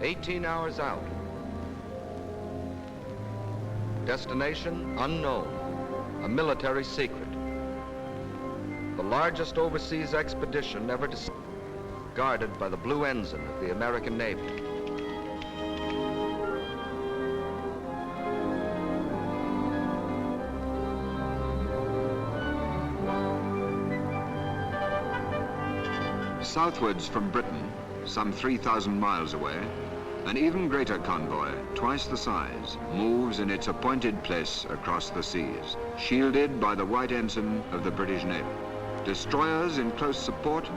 18 hours out. Destination unknown, a military secret. The largest overseas expedition ever guarded by the Blue Ensign of the American Navy. Southwards from Britain, some 3,000 miles away, an even greater convoy, twice the size, moves in its appointed place across the seas, shielded by the white ensign of the British Navy. Destroyers in close support,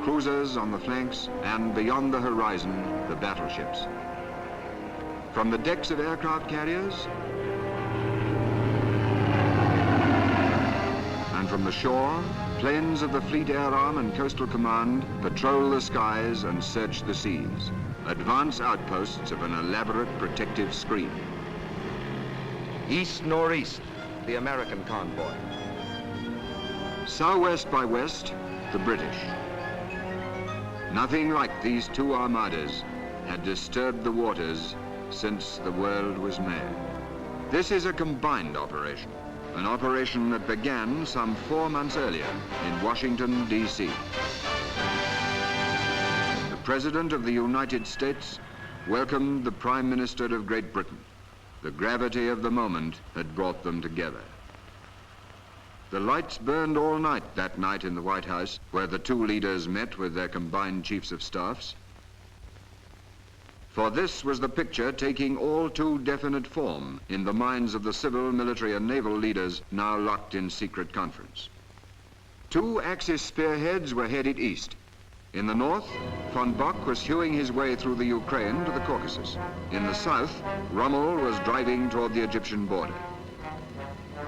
cruisers on the flanks, and beyond the horizon, the battleships. From the decks of aircraft carriers, and from the shore, planes of the Fleet Air Arm and Coastal Command patrol the skies and search the seas, advance outposts of an elaborate protective screen. East-northeast, the American convoy. Southwest by west, the British. Nothing like these two armadas had disturbed the waters since the world was made. This is a combined operation. An operation that began some 4 months earlier in Washington, D.C. The President of the United States welcomed the Prime Minister of Great Britain. The gravity of the moment had brought them together. The lights burned all night that night in the White House, where the two leaders met with their combined chiefs of staffs. For this was the picture taking all too definite form in the minds of the civil, military, and naval leaders now locked in secret conference. Two Axis spearheads were headed east. In the north, von Bock was hewing his way through the Ukraine to the Caucasus. In the south, Rommel was driving toward the Egyptian border.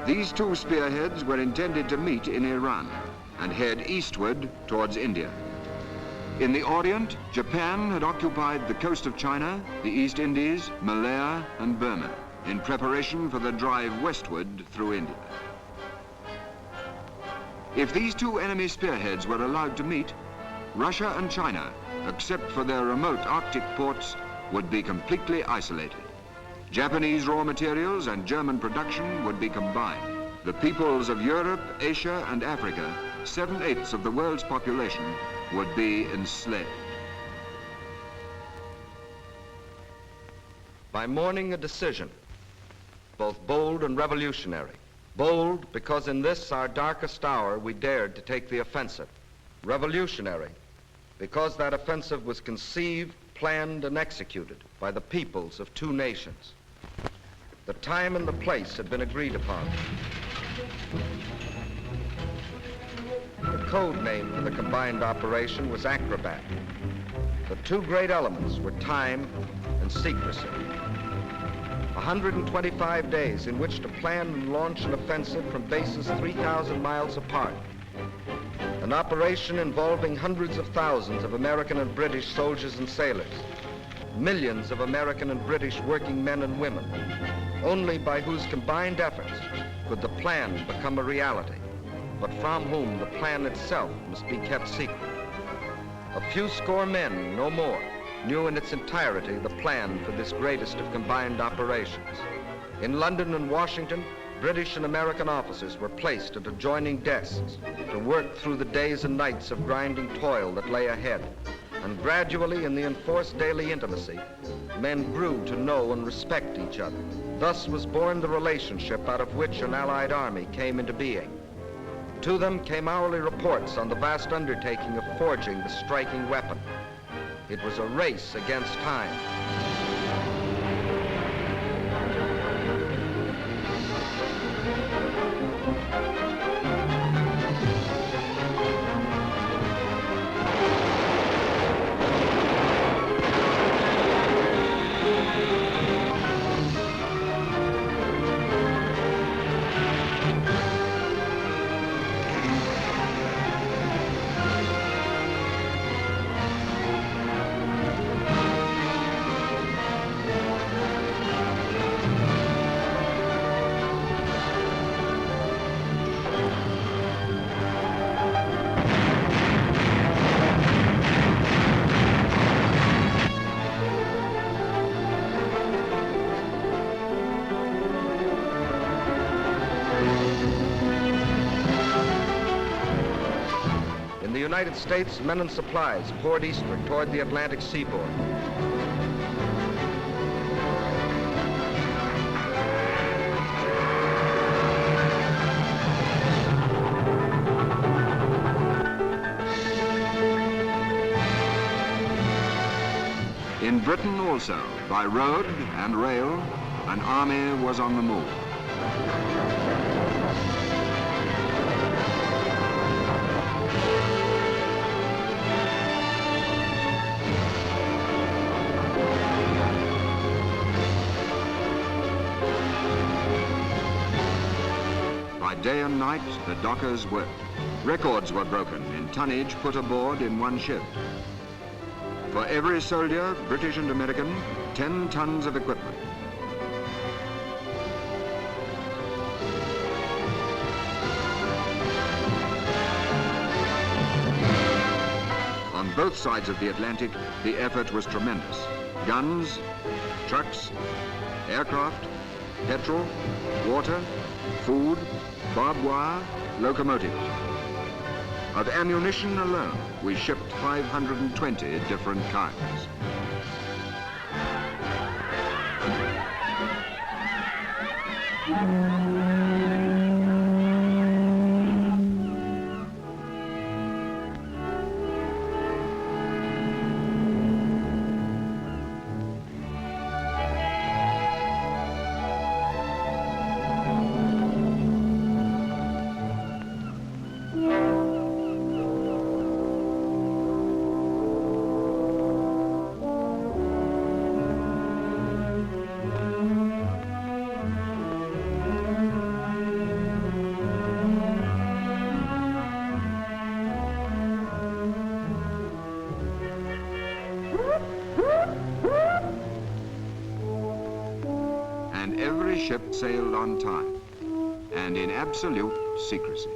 These two spearheads were intended to meet in Iran and head eastward towards India. In the Orient, Japan had occupied the coast of China, the East Indies, Malaya, and Burma in preparation for the drive westward through India. If these two enemy spearheads were allowed to meet, Russia and China, except for their remote Arctic ports, would be completely isolated. Japanese raw materials and German production would be combined. The peoples of Europe, Asia, and Africa, 7/8 of the world's population, would be enslaved. By morning, a decision, both bold and revolutionary. Bold because in this, our darkest hour, we dared to take the offensive. Revolutionary because that offensive was conceived, planned, and executed by the peoples of two nations. The time and the place had been agreed upon. The code name for the combined operation was Acrobat. The two great elements were time and secrecy. 125 days in which to plan and launch an offensive from bases 3,000 miles apart. An operation involving hundreds of thousands of American and British soldiers and sailors. Millions of American and British working men and women. Only by whose combined efforts could the plan become a reality, but from whom the plan itself must be kept secret. A few score men, no more, knew in its entirety the plan for this greatest of combined operations. In London and Washington, British and American officers were placed at adjoining desks to work through the days and nights of grinding toil that lay ahead. And gradually, in the enforced daily intimacy, men grew to know and respect each other. Thus was born the relationship out of which an Allied army came into being. To them came hourly reports on the vast undertaking of forging the striking weapon. It was a race against time. the United States, men and supplies poured eastward toward the Atlantic seaboard. In Britain also, by road and rail, an army was on the move. By day and night, the dockers worked. Records were broken in tonnage put aboard in one ship. For every soldier, British and American, 10 tons of equipment. On both sides of the Atlantic, the effort was tremendous. Guns, trucks, aircraft, petrol, water, food, barbed wire, locomotives. Of ammunition alone, we shipped 520 different kinds. And every ship sailed on time and in absolute secrecy.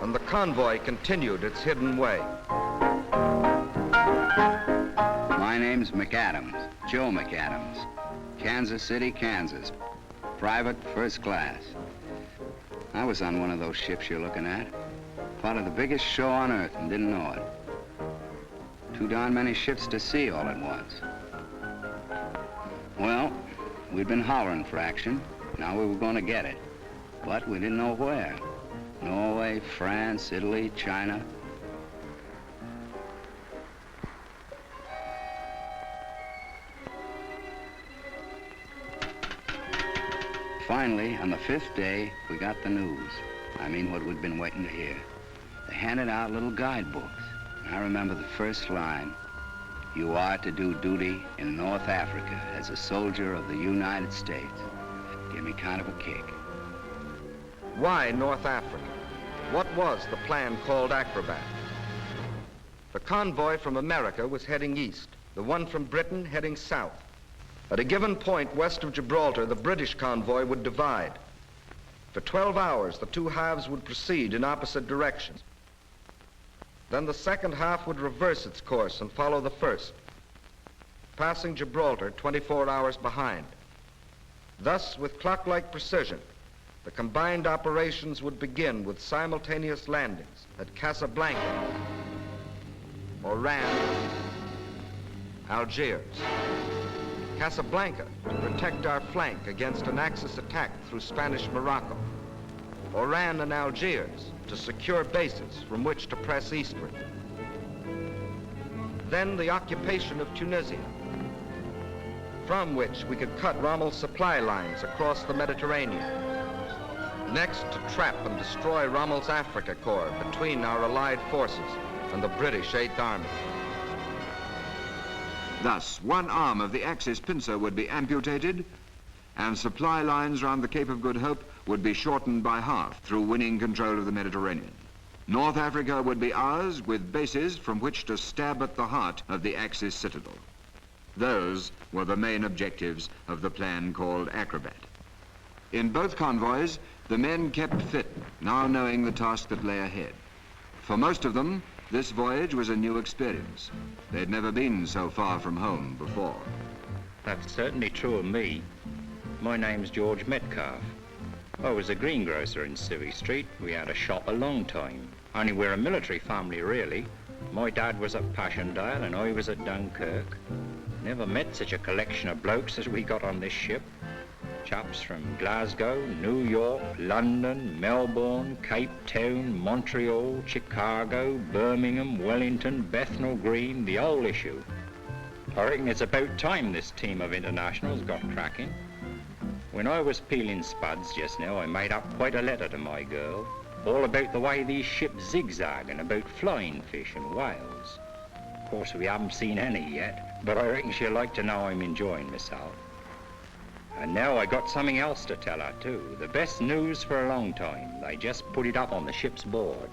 And the convoy continued its hidden way. My name's McAdams, Joe McAdams, Kansas City, Kansas, private first class. I was on one of those ships you're looking at, part of the biggest show on earth and didn't know it. Too darn many ships to see all at once. Well, we'd been hollering for action. Now we were going to get it, but we didn't know where. Norway, France, Italy, China. Finally, on the 5th day, we got the news. I mean, what we'd been waiting to hear. They handed out little guidebooks. I remember the first line. You are to do duty in North Africa as a soldier of the United States. Gave me kind of a kick. Why North Africa? What was the plan called Acrobat? The convoy from America was heading east, the one from Britain heading south. At a given point west of Gibraltar, the British convoy would divide. For 12 hours, the two halves would proceed in opposite directions. Then the second half would reverse its course and follow the first, passing Gibraltar 24 hours behind. Thus, with clock-like precision, the combined operations would begin with simultaneous landings at Casablanca, Oran, Algiers. Casablanca to protect our flank against an Axis attack through Spanish Morocco. Oran and Algiers to secure bases from which to press eastward. Then the occupation of Tunisia, from which we could cut Rommel's supply lines across the Mediterranean. Next, to trap and destroy Rommel's Africa Corps between our allied forces and the British 8th Army. Thus, one arm of the Axis pincer would be amputated, and supply lines round the Cape of Good Hope would be shortened by half through winning control of the Mediterranean. North Africa would be ours, with bases from which to stab at the heart of the Axis citadel. Those were the main objectives of the plan called Acrobat. In both convoys, the men kept fit, now knowing the task that lay ahead. For most of them, this voyage was a new experience. They'd never been so far from home before. That's certainly true of me. My name's George Metcalf. I was a greengrocer in Civvy Street. We had a shop a long time. Only we're a military family, really. My dad was at Passchendaele and I was at Dunkirk. Never met such a collection of blokes as we got on this ship. Chaps from Glasgow, New York, London, Melbourne, Cape Town, Montreal, Chicago, Birmingham, Wellington, Bethnal Green, the whole issue. I reckon it's about time this team of internationals got cracking. When I was peeling spuds just now, I made up quite a letter to my girl, all about the way these ships zigzag and about flying fish and whales. Of course, we haven't seen any yet, but I reckon she'll like to know I'm enjoying myself. And now I got something else to tell her too. The best news for a long time. They just put it up on the ship's board.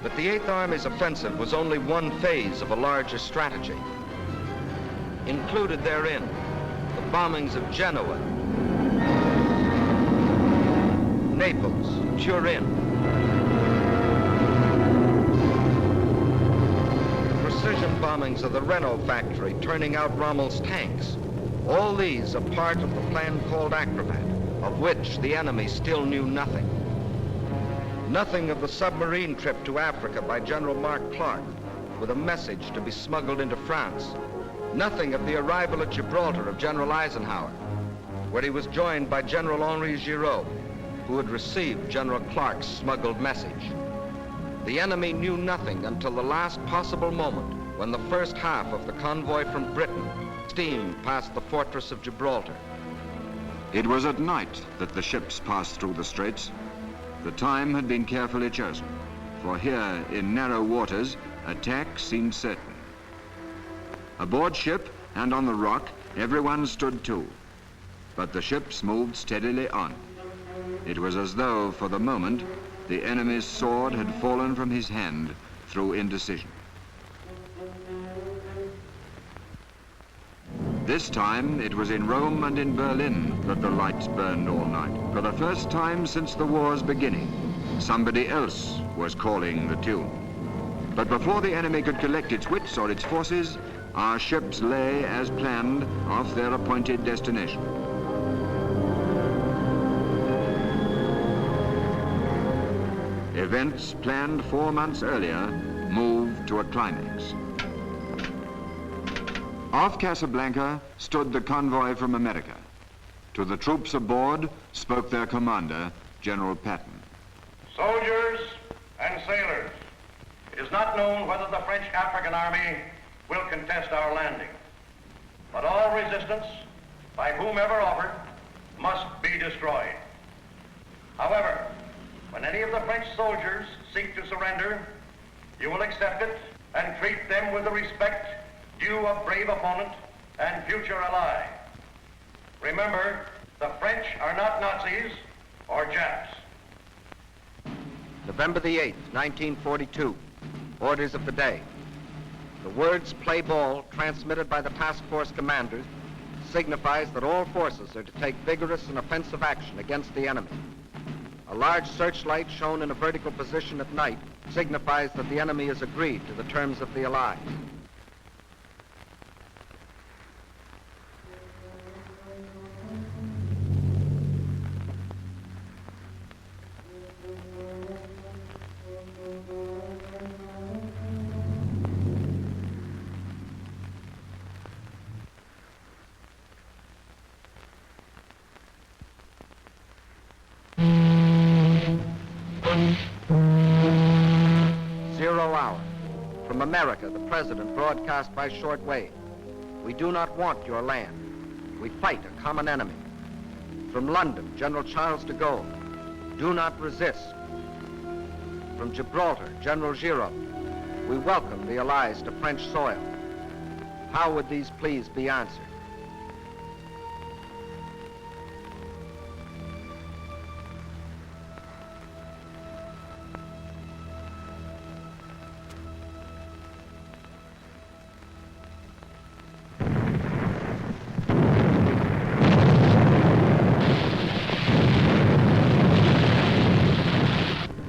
But the 8th Army's offensive was only one phase of a larger strategy. Included therein, the bombings of Genoa, Naples, Turin, precision bombings of the Renault factory turning out Rommel's tanks. All these a part of the plan called Acrobat, of which the enemy still knew nothing. Nothing of the submarine trip to Africa by General Mark Clark, with a message to be smuggled into France. Nothing of the arrival at Gibraltar of General Eisenhower, where he was joined by General Henri Giraud, who had received General Clark's smuggled message. The enemy knew nothing until the last possible moment, when the first half of the convoy from Britain steamed past the fortress of Gibraltar. It was at night that the ships passed through the straits. The time had been carefully chosen, for here in narrow waters, attack seemed certain. Aboard ship and on the rock, everyone stood to, but the ships moved steadily on. It was as though, for the moment, the enemy's sword had fallen from his hand through indecision. This time, it was in Rome and in Berlin that the lights burned all night. For the first time since the war's beginning, somebody else was calling the tune. But before the enemy could collect its wits or its forces, our ships lay, as planned, off their appointed destination. Events planned 4 months earlier moved to a climax. Off Casablanca stood the convoy from America. To the troops aboard spoke their commander, General Patton. Soldiers and sailors, it is not known whether the French African Army will contest our landing, but all resistance, by whomever offered, must be destroyed. However, when any of the French soldiers seek to surrender, you will accept it and treat them with the respect due a brave opponent and future ally. Remember, the French are not Nazis or Japs. November the 8th, 1942. Orders of the day. The words "play ball," transmitted by the task force commanders, signifies that all forces are to take vigorous and offensive action against the enemy. A large searchlight shown in a vertical position at night signifies that the enemy has agreed to the terms of the Allies. From America, the President broadcast by shortwave. We do not want your land. We fight a common enemy. From London, General Charles de Gaulle. Do not resist. From Gibraltar, General Giraud. We welcome the Allies to French soil. How would these pleas be answered?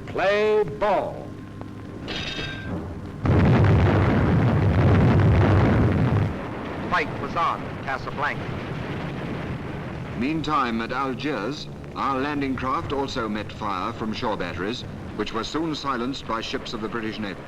Play ball. Fight was on at Casablanca. Meantime, at Algiers, our landing craft also met fire from shore batteries, which were soon silenced by ships of the British Navy.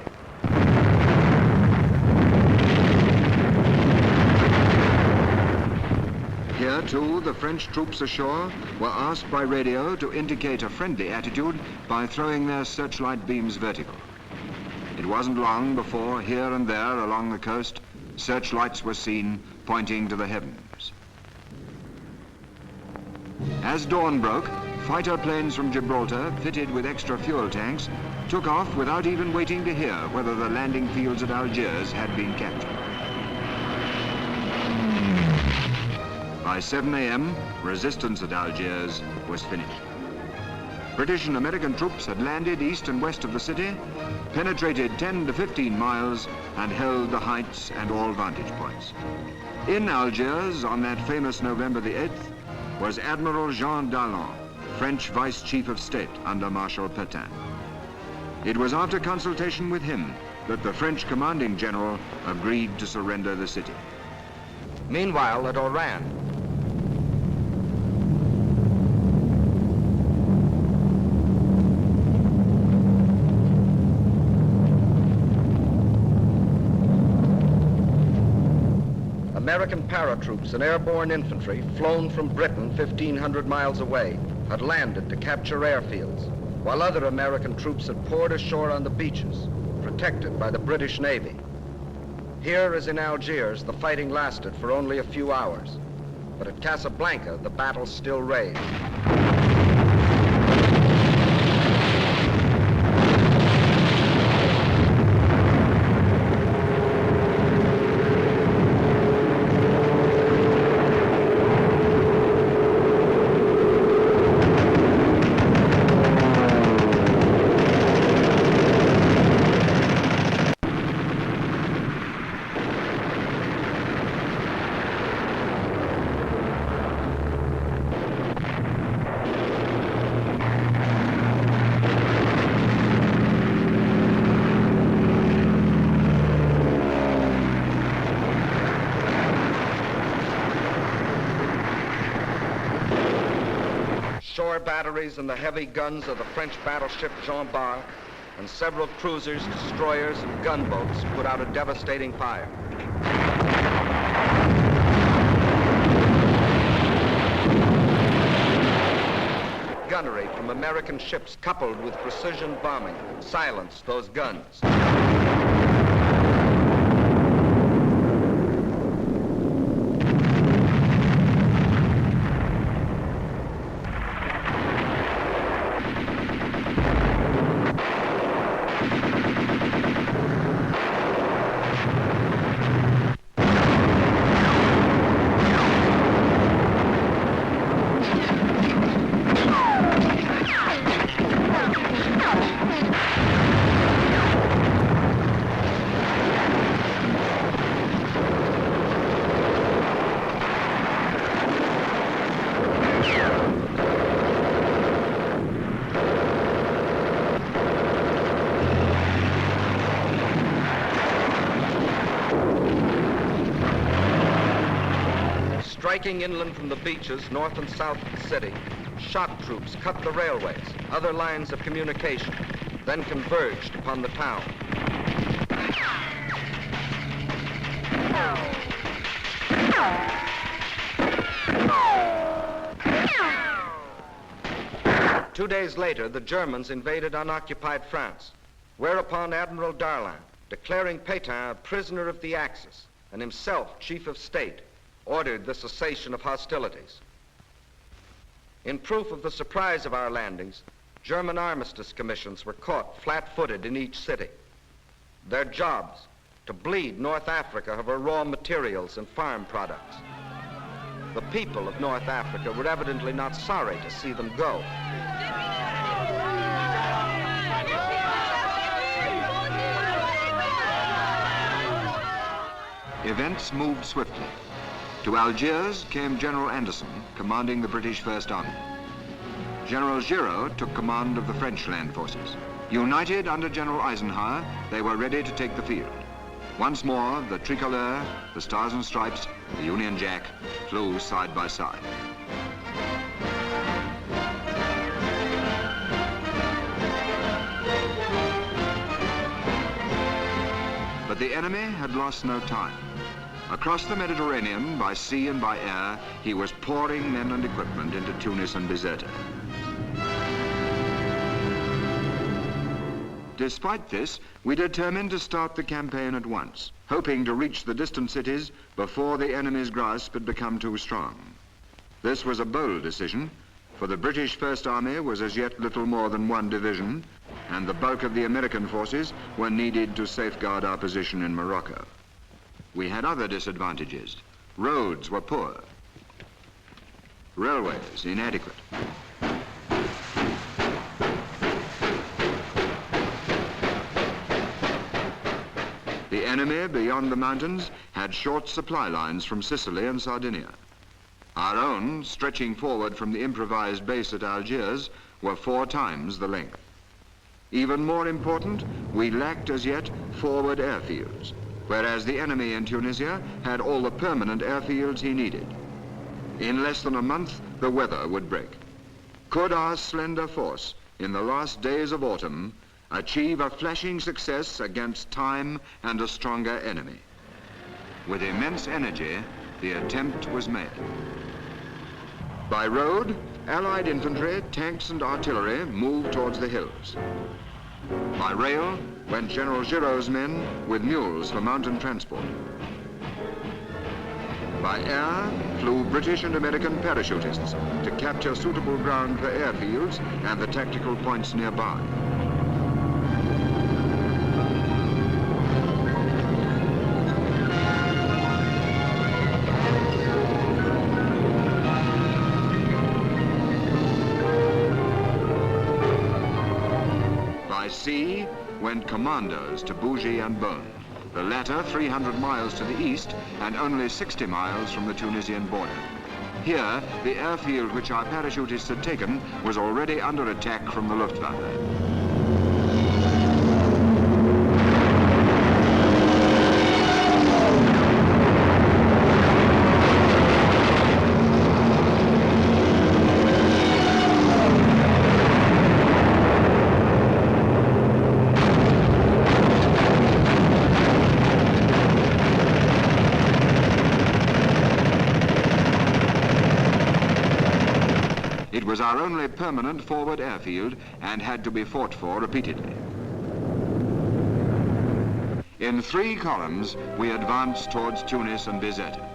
Here, too, the French troops ashore were asked by radio to indicate a friendly attitude by throwing their searchlight beams vertical. It wasn't long before, here and there along the coast, searchlights were seen pointing to the heavens. As dawn broke, fighter planes from Gibraltar, fitted with extra fuel tanks, took off without even waiting to hear whether the landing fields at Algiers had been captured. By 7 a.m., resistance at Algiers was finished. British and American troops had landed east and west of the city, penetrated 10 to 15 miles, and held the heights and all vantage points. In Algiers, on that famous November the 8th, was Admiral Jean Dallon, French Vice Chief of State under Marshal Pétain. It was after consultation with him that the French commanding general agreed to surrender the city. Meanwhile, at Oran, American paratroops and airborne infantry, flown from Britain 1,500 miles away, had landed to capture airfields, while other American troops had poured ashore on the beaches, protected by the British Navy. Here, as in Algiers, the fighting lasted for only a few hours, but at Casablanca, the battle still raged. Shore batteries and the heavy guns of the French battleship Jean Bart and several cruisers, destroyers, and gunboats put out a devastating fire. Gunnery from American ships, coupled with precision bombing, silenced those guns. Striking inland from the beaches north and south of the city, shock troops cut the railways, other lines of communication, then converged upon the town. 2 days later, the Germans invaded unoccupied France, whereupon Admiral Darlan, declaring Pétain a prisoner of the Axis and himself chief of state, ordered the cessation of hostilities. In proof of the surprise of our landings, German armistice commissions were caught flat-footed in each city. Their jobs, to bleed North Africa of her raw materials and farm products. The people of North Africa were evidently not sorry to see them go. Events moved swiftly. To Algiers came General Anderson, commanding the British First Army. General Giraud took command of the French land forces. United under General Eisenhower, they were ready to take the field. Once more, the tricolor, the Stars and Stripes, the Union Jack flew side by side. But the enemy had lost no time. Across the Mediterranean, by sea and by air, he was pouring men and equipment into Tunis and Bizerta. Despite this, we determined to start the campaign at once, hoping to reach the distant cities before the enemy's grasp had become too strong. This was a bold decision, for the British First Army was as yet little more than one division, and the bulk of the American forces were needed to safeguard our position in Morocco. We had other disadvantages. Roads were poor. Railways inadequate. The enemy beyond the mountains had short supply lines from Sicily and Sardinia. Our own, stretching forward from the improvised base at Algiers, were 4 times the length. Even more important, we lacked as yet forward airfields, whereas the enemy in Tunisia had all the permanent airfields he needed. In less than a month, the weather would break. Could our slender force, in the last days of autumn, achieve a flashing success against time and a stronger enemy? With immense energy, the attempt was made. By road, Allied infantry, tanks and artillery moved towards the hills. By rail went General Giraud's men with mules for mountain transport. By air flew British and American parachutists to capture suitable ground for airfields and the tactical points nearby. By sea went commandos to Bougie and Beaune, the latter 300 miles to the east and only 60 miles from the Tunisian border. Here, the airfield which our parachutists had taken was already under attack from the Luftwaffe. It was our only permanent forward airfield and had to be fought for repeatedly. In 3 columns, we advanced towards Tunis and Bizerta.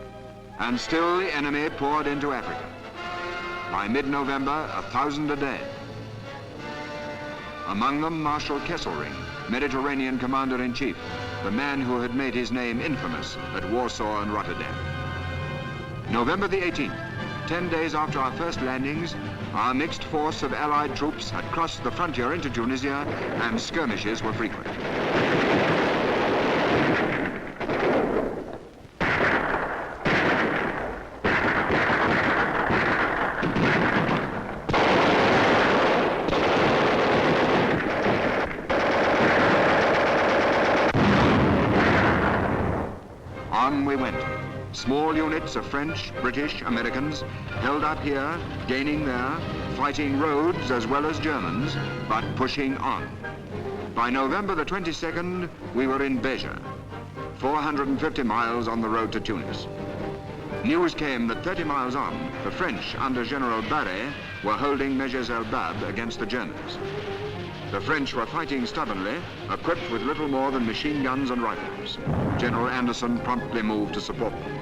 And still the enemy poured into Africa. By mid-November, 1,000 a day. Among them, Marshal Kesselring, Mediterranean Commander-in-Chief, the man who had made his name infamous at Warsaw and Rotterdam. November the 18th, 10 days after our first landings, our mixed force of Allied troops had crossed the frontier into Tunisia and skirmishes were frequent. On we went, Small units of French, British, Americans held up here, gaining there, fighting Rhodes as well as Germans, but pushing on. By November the 22nd, we were in Béja, 450 miles on the road to Tunis. News came that 30 miles on, the French under General Barré were holding Mejes el Bab against the Germans. The French were fighting stubbornly, equipped with little more than machine guns and rifles. General Anderson promptly moved to support them.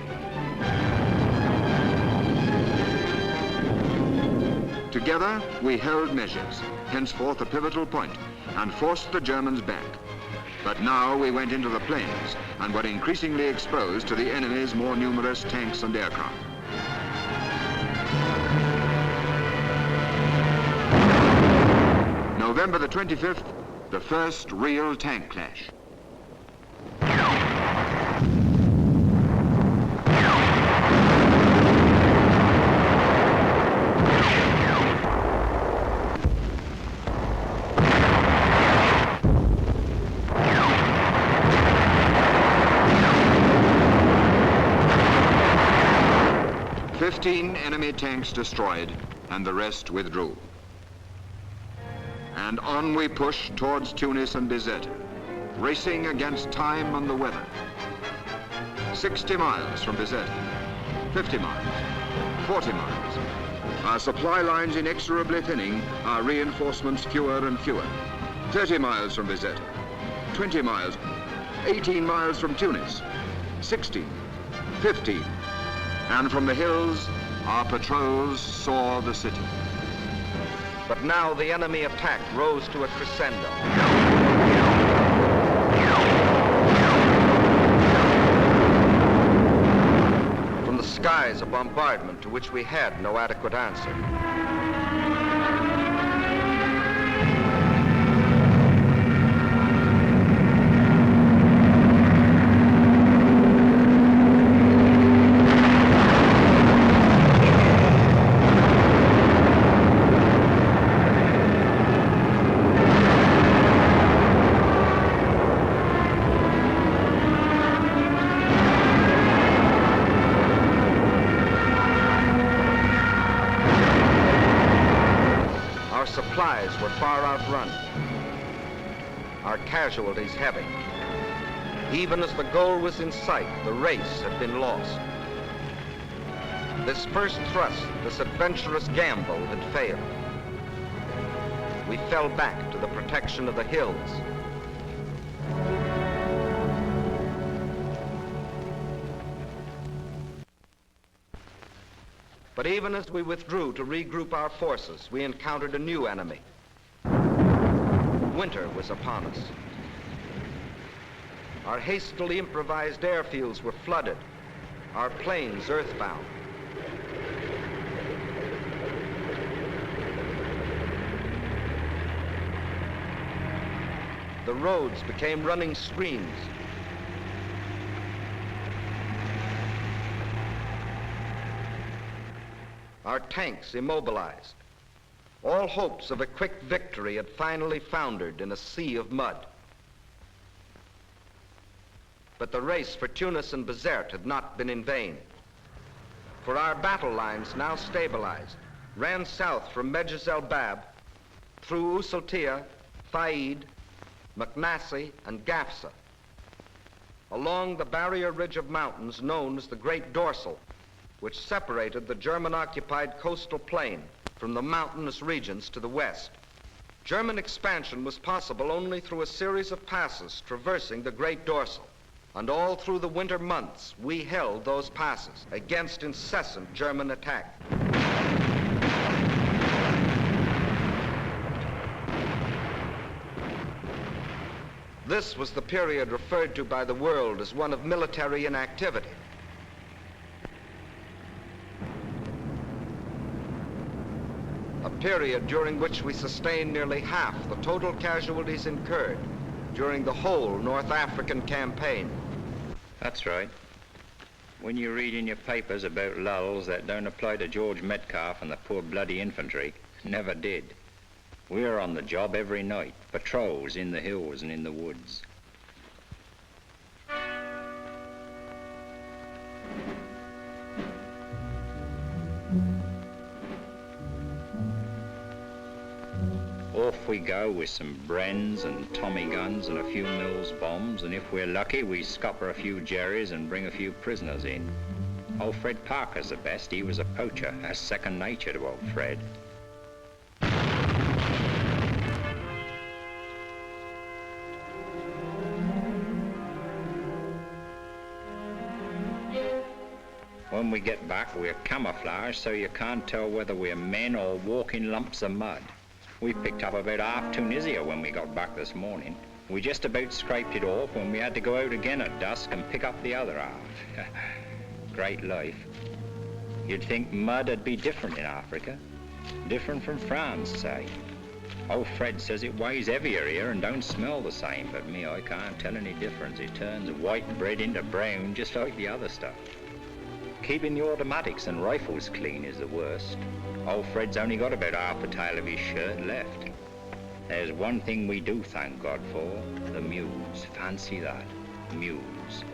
Together, we held Mejes, henceforth a pivotal point, and forced the Germans back. But now we went into the plains and were increasingly exposed to the enemy's more numerous tanks and aircraft. November the 25th, the first real tank clash. Enemy tanks destroyed, and the rest withdrew. And on we pushed towards Tunis and Bizerte, racing against time and the weather. 60 miles from Bizerte, 50 miles, 40 miles. Our supply lines inexorably thinning, our reinforcements fewer and fewer. 30 miles from Bizerte, 20 miles, 18 miles from Tunis, 16, 15, and from the hills, our patrols saw the city. But now the enemy attack rose to a crescendo. From the skies, a bombardment to which we had no adequate answer. Supplies were far outrun, our casualties heavy. Even as the goal was in sight, the race had been lost. This first thrust, this adventurous gamble had failed. We fell back to the protection of the hills. But even as we withdrew to regroup our forces, we encountered a new enemy. Winter was upon us. Our hastily improvised airfields were flooded, our planes earthbound. The roads became running streams. Our tanks immobilized. All hopes of a quick victory had finally foundered in a sea of mud. But the race for Tunis and Bizerte had not been in vain. For our battle lines, now stabilized, ran south from Mejes el Bab, through Usultia, Faid, Maknassi, and Gafsa, along the barrier ridge of mountains known as the Great Dorsal, which separated the German-occupied coastal plain from the mountainous regions to the west. German expansion was possible only through a series of passes traversing the Great Dorsal. And all through the winter months, we held those passes against incessant German attack. This was the period referred to by the world as one of military inactivity. A period during which we sustained nearly half the total casualties incurred during the whole North African campaign. That's right. When you read in your papers about lulls that don't apply to George Metcalf and the poor bloody infantry, never did. We're on the job every night, patrols in the hills and in the woods. off we go with some Brens and Tommy guns and a few Mills bombs, and if we're lucky, we scupper a few Jerrys and bring a few prisoners in. Old Fred Parker's the best. He was a poacher. That's second nature to old Fred. When we get back, we're camouflaged so you can't tell whether we're men or walking lumps of mud. We picked up about half Tunisia when we got back this morning. We just about scraped it off when we had to go out again at dusk and pick up the other half. Great life. You'd think mud would be different in Africa. Different from France, say. Old Fred says it weighs heavier here and don't smell the same, but me, I can't tell any difference. It turns white bread into brown just like the other stuff. Keeping the automatics and rifles clean is the worst. Old Fred's only got about half the tail of his shirt left. There's one thing we do thank God for, the mules. Fancy that, mules.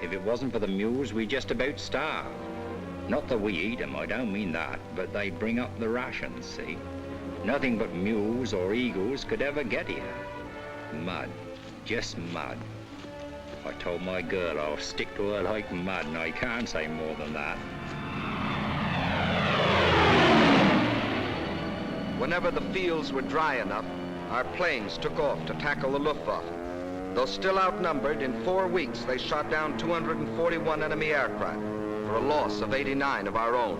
If it wasn't for the mules, we'd just about starve. Not that we eat them, I don't mean that, but they bring up the rations, see? Nothing but mules or eagles could ever get here. Mud, just mud. I told my girl I'll stick to her like mud, and I can't say more than that. Whenever the fields were dry enough, our planes took off to tackle the Luftwaffe. Though still outnumbered, in 4 weeks they shot down 241 enemy aircraft, for a loss of 89 of our own.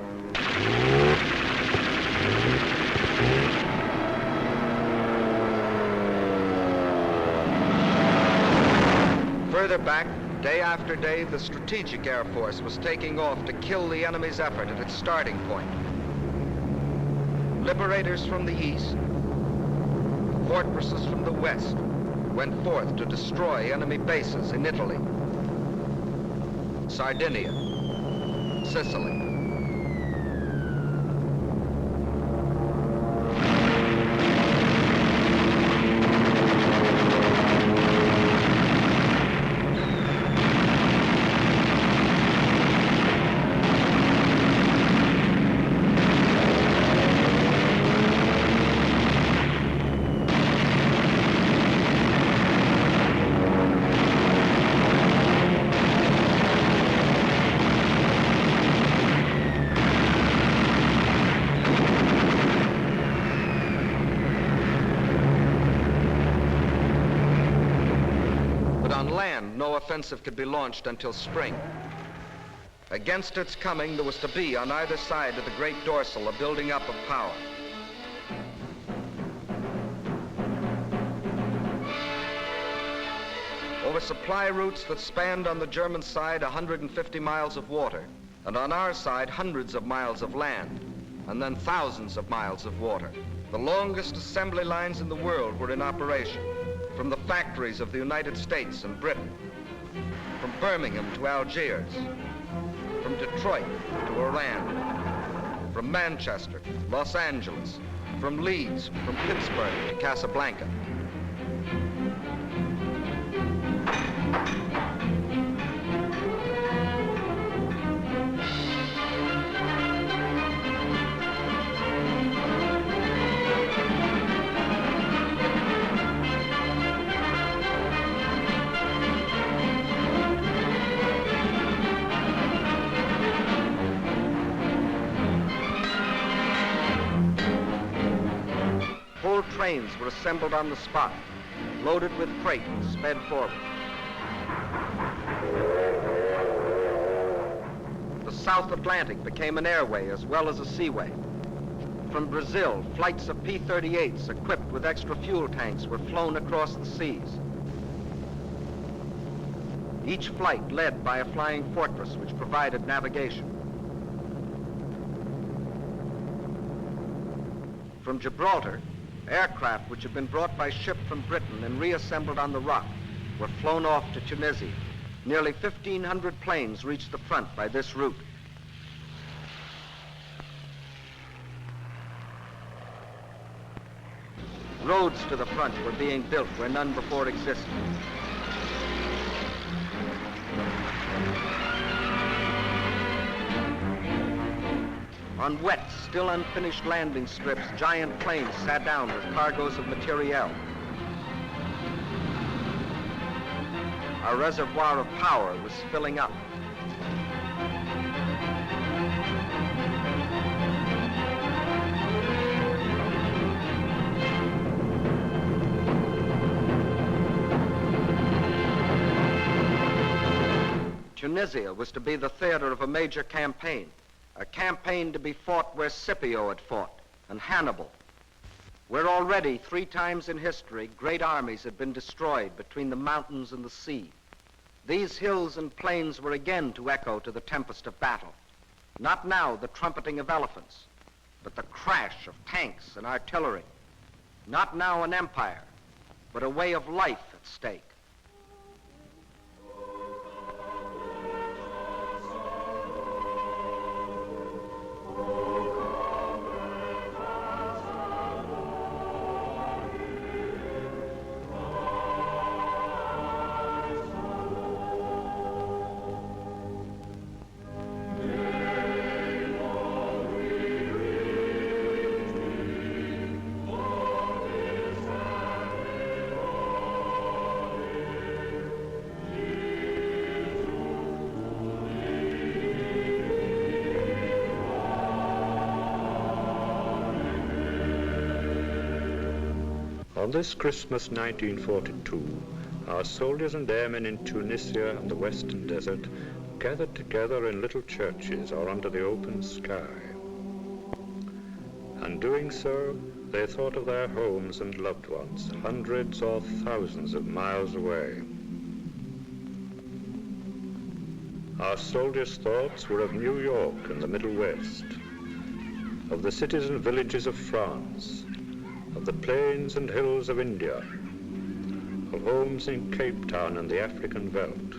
Further back, day after day, the Strategic Air Force was taking off to kill the enemy's effort at its starting point. Liberators from the east, fortresses from the west, went forth to destroy enemy bases in Italy, Sardinia, Sicily. No offensive could be launched until spring. Against its coming, there was to be, on either side of the great dorsal, a building up of power. Over supply routes that spanned on the German side 150 miles of water, and on our side hundreds of miles of land, and then thousands of miles of water. The longest assembly lines in the world were in operation, from the factories of the United States and Britain, from Birmingham to Algiers, from Detroit to Iran, from Manchester, Los Angeles, from Leeds, from Pittsburgh to Casablanca. Trains were assembled on the spot, loaded with freight and sped forward. The South Atlantic became an airway as well as a seaway. From Brazil, flights of P-38s equipped with extra fuel tanks were flown across the seas. Each flight led by a flying fortress which provided navigation. From Gibraltar, aircraft which had been brought by ship from Britain and reassembled on the Rock were flown off to Tunisia. Nearly 1,500 planes reached the front by this route. Roads to the front were being built where none before existed. On wet, still unfinished landing strips, giant planes sat down with cargoes of materiel. Our reservoir of power was filling up. Tunisia was to be the theater of a major campaign, a campaign to be fought where Scipio had fought, and Hannibal, where already 3 times in history great armies had been destroyed between the mountains and the sea. These hills and plains were again to echo to the tempest of battle. Not now the trumpeting of elephants, but the crash of tanks and artillery. Not now an empire, but a way of life at stake. On this Christmas 1942, our soldiers and airmen in Tunisia and the Western Desert gathered together in little churches or under the open sky. And doing so, they thought of their homes and loved ones, hundreds or thousands of miles away. Our soldiers' thoughts were of New York and the Middle West, of the cities and villages of France, of the plains and hills of India, of homes in Cape Town and the African veldt,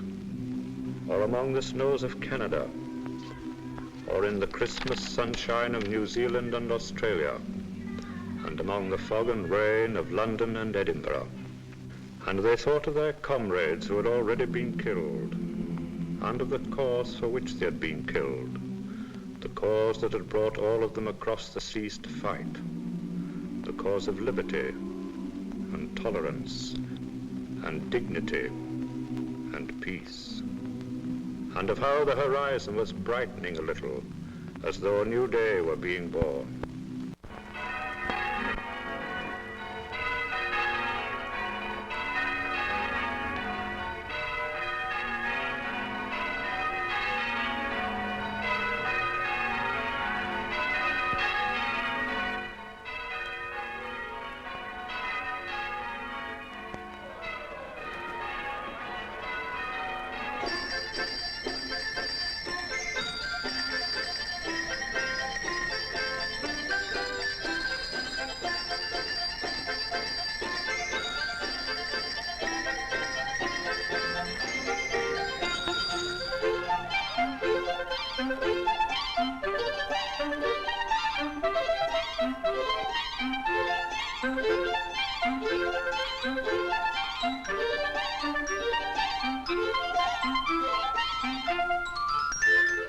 or among the snows of Canada, or in the Christmas sunshine of New Zealand and Australia, and among the fog and rain of London and Edinburgh. And they thought of their comrades who had already been killed, and of the cause for which they had been killed, the cause that had brought all of them across the seas to fight, the cause of liberty and tolerance and dignity and peace, and of how the horizon was brightening a little as though a new day were being born.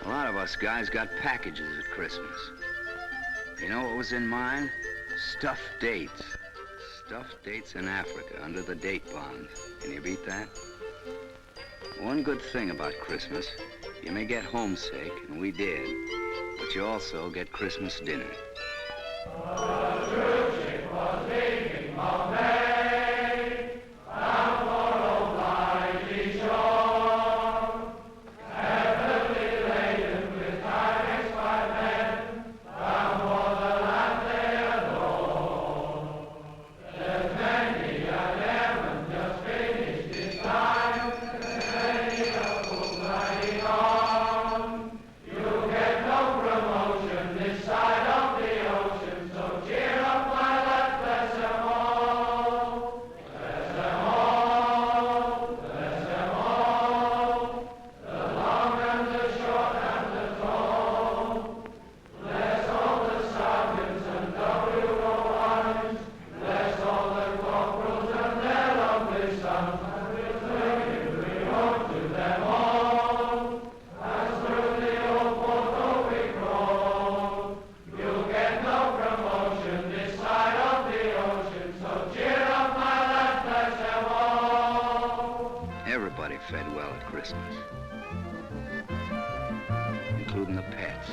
A lot of us guys got packages at Christmas. You know what was in mine? Stuffed dates. Stuffed dates in Africa under the date palms. Can you beat that? One good thing about Christmas, you may get homesick, and we did, but you also get Christmas dinner. everybody fed well at Christmas, including the pets.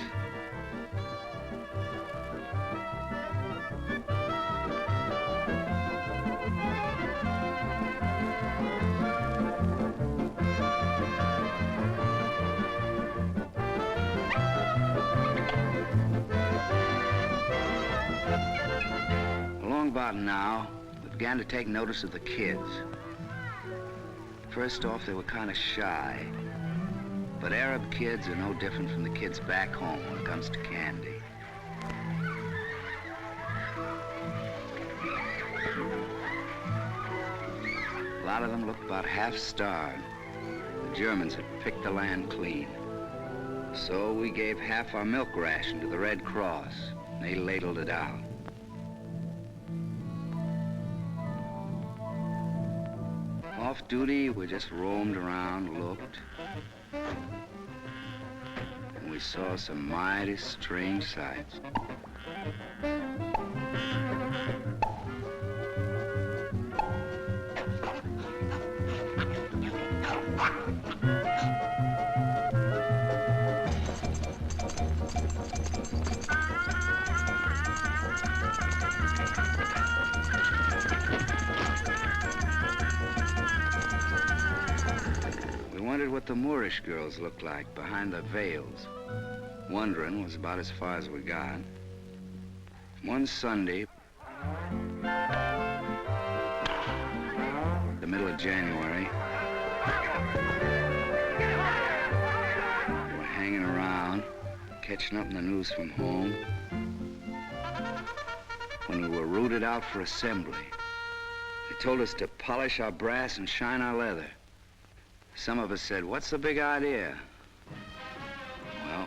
Along about now, we began to take notice of the kids. First off, they were kind of shy. But Arab kids are no different from the kids back home when it comes to candy. A lot of them looked about half-starved. The Germans had picked the land clean. So we gave half our milk ration to the Red Cross. They ladled it out. Off duty, we just roamed around, looked. And we saw some mighty strange sights. What the Moorish girls looked like behind the veils. Wondering was about as far as we got. One Sunday, the middle of January, we were hanging around, catching up in the news from home, when we were rooted out for assembly. They told us to polish our brass and shine our leather. Some of us said, "What's the big idea?" Well,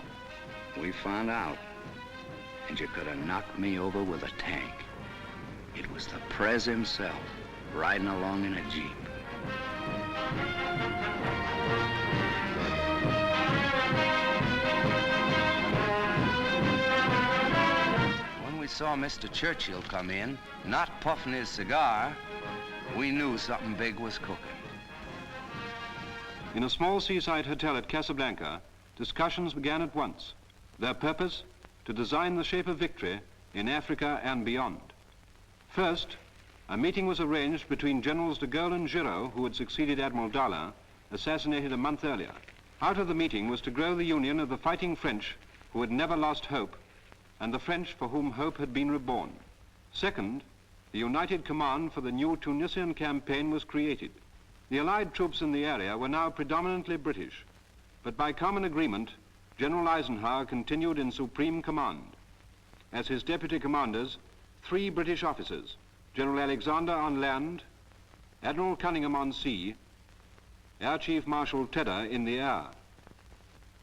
we found out. And you could have knocked me over with a tank. It was the Prez himself, riding along in a Jeep. When we saw Mr. Churchill come in, not puffing his cigar, we knew something big was cooking. In a small seaside hotel at Casablanca, discussions began at once. Their purpose, to design the shape of victory in Africa and beyond. First, a meeting was arranged between Generals de Gaulle and Giraud, who had succeeded Admiral Darlan, assassinated a month earlier. Out of the meeting was to grow the union of the fighting French, who had never lost hope, and the French for whom hope had been reborn. Second, the united command for the new Tunisian campaign was created. The Allied troops in the area were now predominantly British, but by common agreement, General Eisenhower continued in supreme command. As his deputy commanders, 3 British officers, General Alexander on land, Admiral Cunningham on sea, Air Chief Marshal Tedder in the air.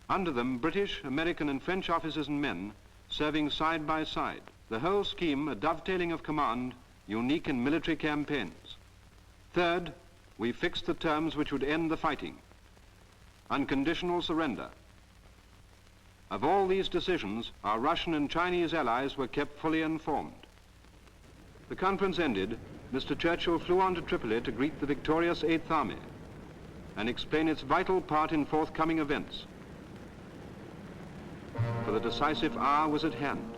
Under them, British, American and French officers and men serving side by side. The whole scheme a dovetailing of command, unique in military campaigns. Third, we fixed the terms which would end the fighting. Unconditional surrender. Of all these decisions, our Russian and Chinese allies were kept fully informed. The conference ended, Mr. Churchill flew on to Tripoli to greet the victorious 8th Army and explain its vital part in forthcoming events. For the decisive hour was at hand.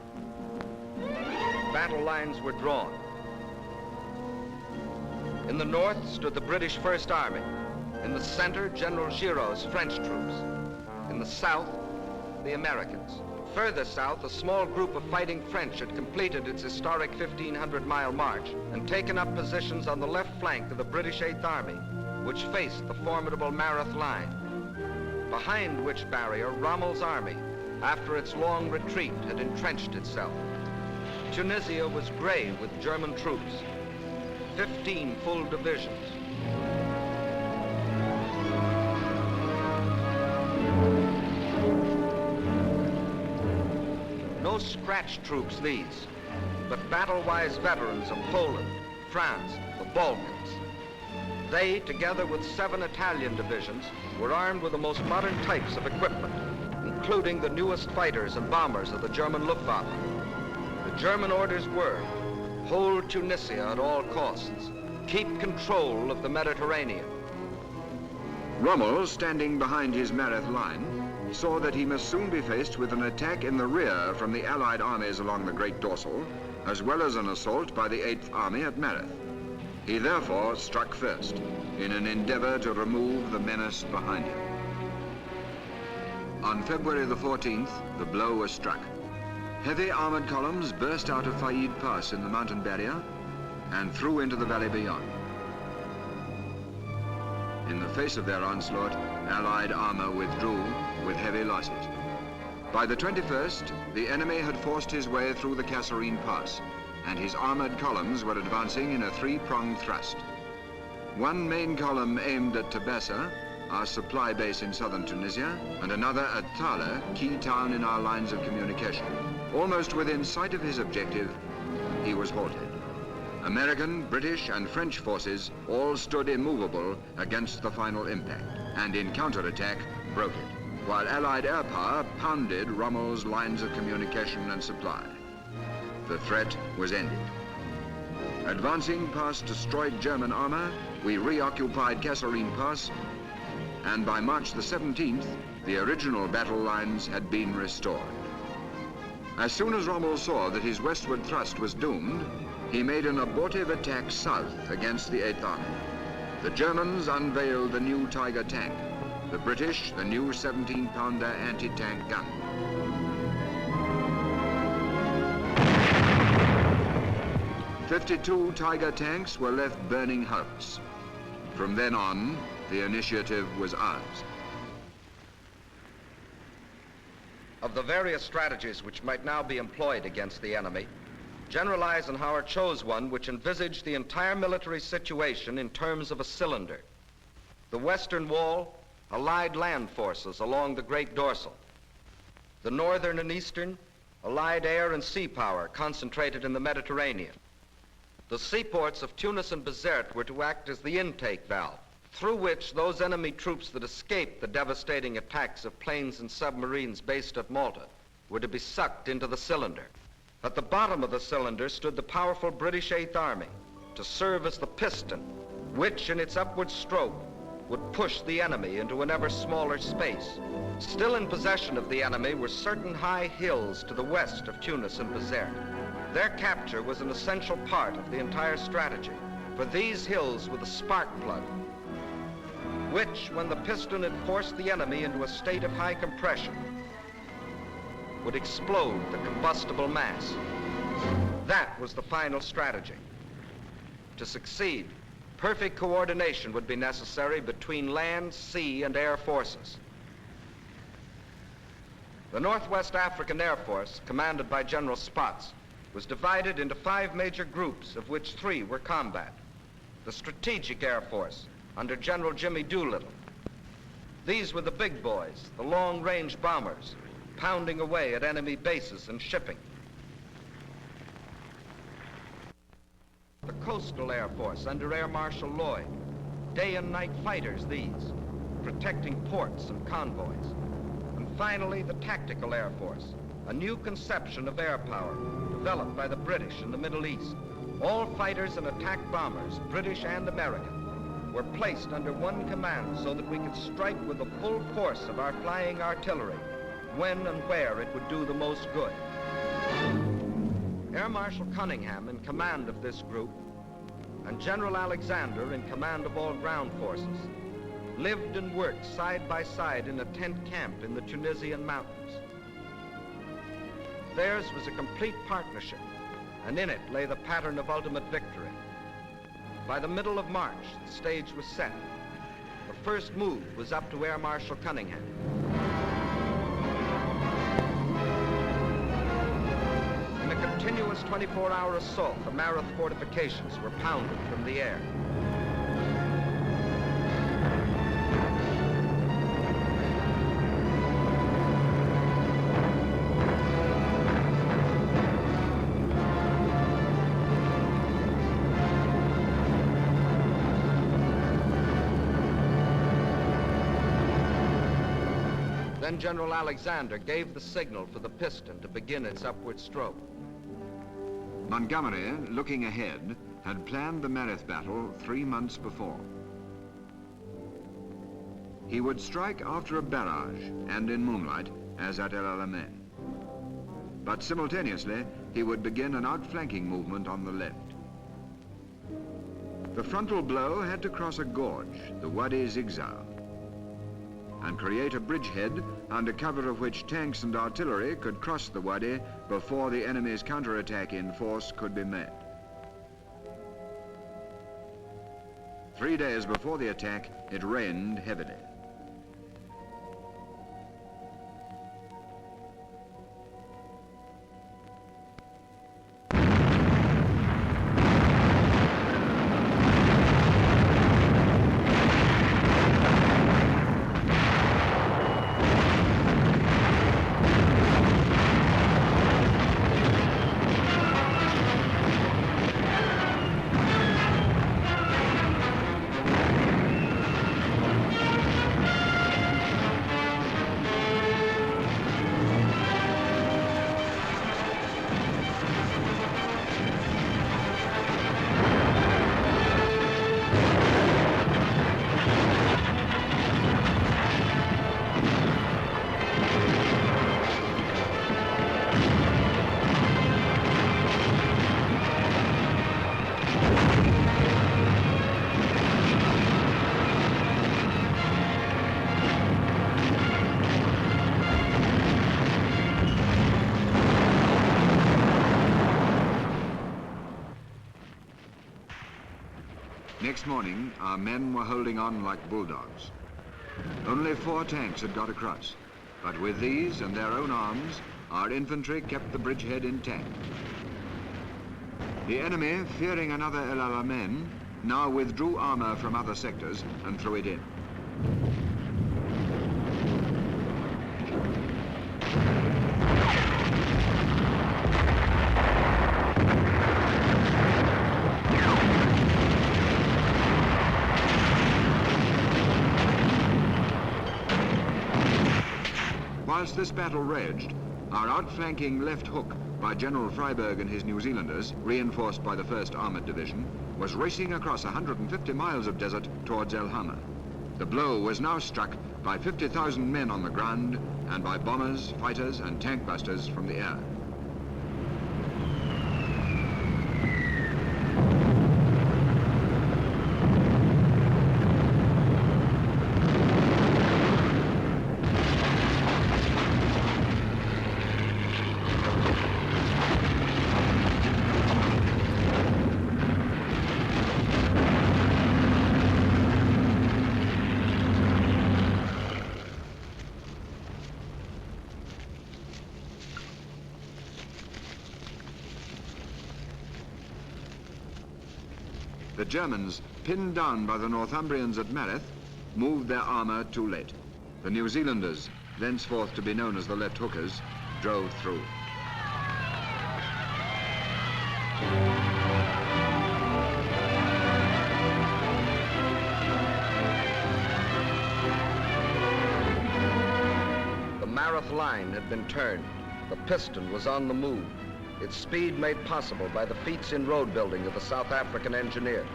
Battle lines were drawn. In the north stood the British First Army. In the center, General Giraud's French troops. In the south, the Americans. Further south, a small group of fighting French had completed its historic 1,500-mile march and taken up positions on the left flank of the British 8th Army, which faced the formidable Mareth line, behind which barrier Rommel's army, after its long retreat, had entrenched itself. Tunisia was gray with German troops. 15 full divisions. No scratch troops these, but battle-wise veterans of Poland, France, the Balkans. They, together with 7 Italian divisions, were armed with the most modern types of equipment, including the newest fighters and bombers of the German Luftwaffe. The German orders were, hold Tunisia at all costs. Keep control of the Mediterranean. Rommel, standing behind his Mareth line, saw that he must soon be faced with an attack in the rear from the Allied armies along the Great Dorsal, as well as an assault by the 8th Army at Mareth. He therefore struck first, in an endeavor to remove the menace behind him. On February the 14th, the blow was struck. Heavy armored columns burst out of Faid Pass in the mountain barrier and through into the valley beyond. In the face of their onslaught, Allied armor withdrew with heavy losses. By the 21st, the enemy had forced his way through the Kasserine Pass, and his armored columns were advancing in a three-pronged thrust. One main column aimed at Tabessa, our supply base in southern Tunisia, and another at Thala, key town in our lines of communication. Almost within sight of his objective, he was halted. American, British, and French forces all stood immovable against the final impact, and in counterattack broke it, while Allied air power pounded Rommel's lines of communication and supply. The threat was ended. Advancing past destroyed German armor, we reoccupied Kasserine Pass, and by March the 17th, the original battle lines had been restored. As soon as Rommel saw that his westward thrust was doomed, he made an abortive attack south against the 8th Army. The Germans unveiled the new Tiger tank, the British the new 17-pounder anti-tank gun. "52 Tiger tanks were left burning hulks. From then on, the initiative was ours." Of the various strategies which might now be employed against the enemy, General Eisenhower chose one which envisaged the entire military situation in terms of a cylinder. The western wall, Allied land forces along the Great Dorsal. The northern and eastern, Allied air and sea power concentrated in the Mediterranean. The seaports of Tunis and Bizerte were to act as the intake valve, through which those enemy troops that escaped the devastating attacks of planes and submarines based at Malta were to be sucked into the cylinder. At the bottom of the cylinder stood the powerful British 8th Army to serve as the piston, which in its upward stroke would push the enemy into an ever smaller space. Still in possession of the enemy were certain high hills to the west of Tunis and Bizerte. Their capture was an essential part of the entire strategy, for these hills were the spark plug, which, when the piston had forced the enemy into a state of high compression, would explode the combustible mass. That was the final strategy. To succeed, perfect coordination would be necessary between land, sea, and air forces. The Northwest African Air Force, commanded by General Spaatz, was divided into 5 major groups, of which 3 were combat. The Strategic Air Force, under General Jimmy Doolittle. These were the big boys, the long-range bombers, pounding away at enemy bases and shipping. The Coastal Air Force, under Air Marshal Lloyd. Day and night fighters, these, protecting ports and convoys. And finally, the Tactical Air Force, a new conception of air power developed by the British in the Middle East. All fighters and attack bombers, British and American, were placed under one command so that we could strike with the full force of our flying artillery when and where it would do the most good. Air Marshal Cunningham in command of this group, and General Alexander in command of all ground forces, lived and worked side by side in a tent camp in the Tunisian mountains. Theirs was a complete partnership, and in it lay the pattern of ultimate victory. By the middle of March, the stage was set. The first move was up to Air Marshal Cunningham. In a continuous 24-hour assault, the Mareth fortifications were pounded from the air. Then General Alexander gave the signal for the piston to begin its upward stroke. Montgomery, looking ahead, had planned the Mareth battle 3 months before. he would strike after a barrage and in moonlight, as at El Alamein. But simultaneously, he would begin an outflanking movement on the left. The frontal blow had to cross a gorge, the Wadi Zigzag, and create a bridgehead under cover of which tanks and artillery could cross the Wadi before the enemy's counterattack in force could be made. 3 days before the attack, it rained heavily. Next morning, our men were holding on like bulldogs. Only 4 tanks had got across, but with these and their own arms, our infantry kept the bridgehead intact. The enemy, fearing another El Alamein, now withdrew armor from other sectors and threw it in. Whilst this battle raged, our outflanking left hook by General Freyberg and his New Zealanders, reinforced by the 1st Armoured Division, was racing across 150 miles of desert towards El Hama. The blow was now struck by 50,000 men on the ground and by bombers, fighters and tank busters from the air. The Germans, pinned down by the Northumbrians at Mareth, moved their armor too late. The New Zealanders, thenceforth to be known as the left hookers, drove through. The Mareth line had been turned. The piston was on the move. Its speed made possible by the feats in road building of the South African engineers.